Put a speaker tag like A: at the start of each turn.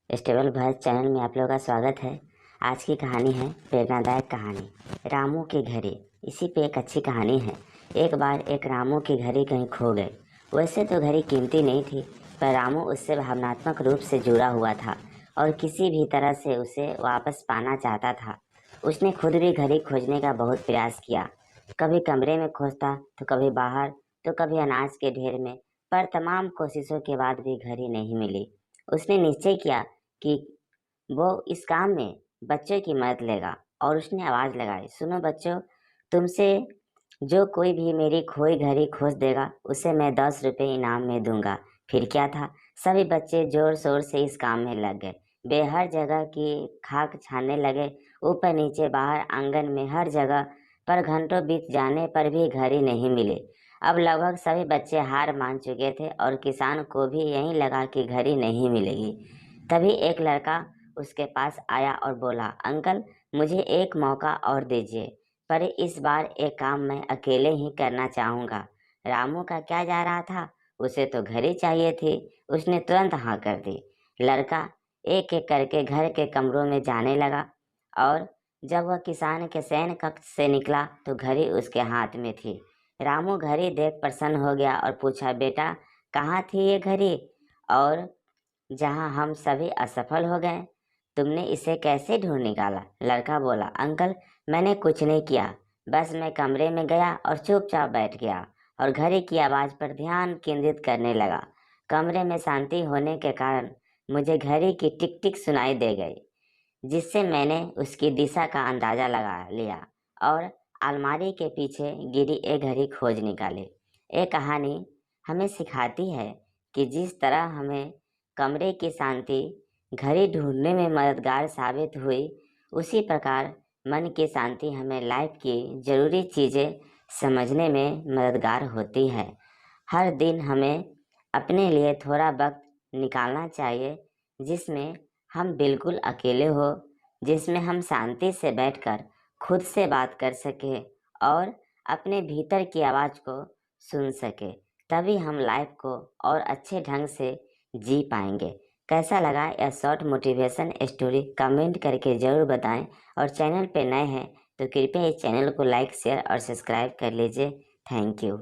A: Stable भैंस channel में आप लोगों का स्वागत है। आज की कहानी है प्रेरणादायक कहानी रामू की घड़ी। इसी पे एक अच्छी कहानी है। एक बार एक रामू की घड़ी कहीं खो गई। वैसे तो घड़ी कीमती नहीं थी, पर रामू उससे भावनात्मक रूप से जुड़ा हुआ था और किसी भी तरह से उसे वापस पाना चाहता था। उसने खुद भी घड़ी खोजने का बहुत प्रयास किया। कभी कमरे में खोजता तो कभी बाहर, तो कभी अनाज के ढेर में, पर तमाम कोशिशों के बाद भी घड़ी नहीं मिली। उसने निश्चय किया कि वो इस काम में बच्चों की मदद लेगा और उसने आवाज़ लगाई, सुनो बच्चों, तुमसे जो कोई भी मेरी खोई घड़ी खोज देगा उसे मैं 10 रुपये इनाम में दूंगा। फिर क्या था, सभी बच्चे जोर शोर से इस काम में लग गए। वे हर जगह की खाक छानने लगे, ऊपर नीचे बाहर आंगन में हर जगह। पर घंटों बीत जाने पर भी घड़ी नहीं मिली। अब लगभग सभी बच्चे हार मान चुके थे और किसान को भी यही लगा कि घड़ी नहीं मिलेगी। तभी एक लड़का उसके पास आया और बोला, अंकल मुझे एक मौका और दीजिए, पर इस बार एक काम मैं अकेले ही करना चाहूँगा। रामू का क्या जा रहा था, उसे तो घड़ी चाहिए थी। उसने तुरंत हाँ कर दी। लड़का एक एक करके घर के कमरों में जाने लगा और जब वह किसान के शयन कक्ष से निकला तो घड़ी उसके हाथ में थी। रामू घड़ी देख प्रसन्न हो गया और पूछा, बेटा कहाँ थी ये घड़ी, और जहाँ हम सभी असफल हो गए तुमने इसे कैसे ढूंढ निकाला? लड़का बोला, अंकल मैंने कुछ नहीं किया, बस मैं कमरे में गया और चुपचाप बैठ गया और घड़ी की आवाज़ पर ध्यान केंद्रित करने लगा। कमरे में शांति होने के कारण मुझे घड़ी की टिक टिक सुनाई दे गई, जिससे मैंने उसकी दिशा का अंदाज़ा लगा लिया और अलमारी के पीछे गिरी एक घड़ी खोज निकाली। ये कहानी हमें सिखाती है कि जिस तरह हमें कमरे की शांति घड़ी ढूंढने में मददगार साबित हुई, उसी प्रकार मन की शांति हमें लाइफ की ज़रूरी चीज़ें समझने में मददगार होती है। हर दिन हमें अपने लिए थोड़ा वक्त निकालना चाहिए, जिसमें हम बिल्कुल अकेले हो, जिसमें हम शांति से बैठकर खुद से बात कर सके और अपने भीतर की आवाज़ को सुन सके। तभी हम लाइफ को और अच्छे ढंग से जी पाएंगे। कैसा लगा यह शॉर्ट मोटिवेशन स्टोरी कमेंट करके ज़रूर बताएं, और चैनल पे नए हैं तो कृपया इस चैनल को लाइक शेयर और सब्सक्राइब कर लीजिए। Thank you.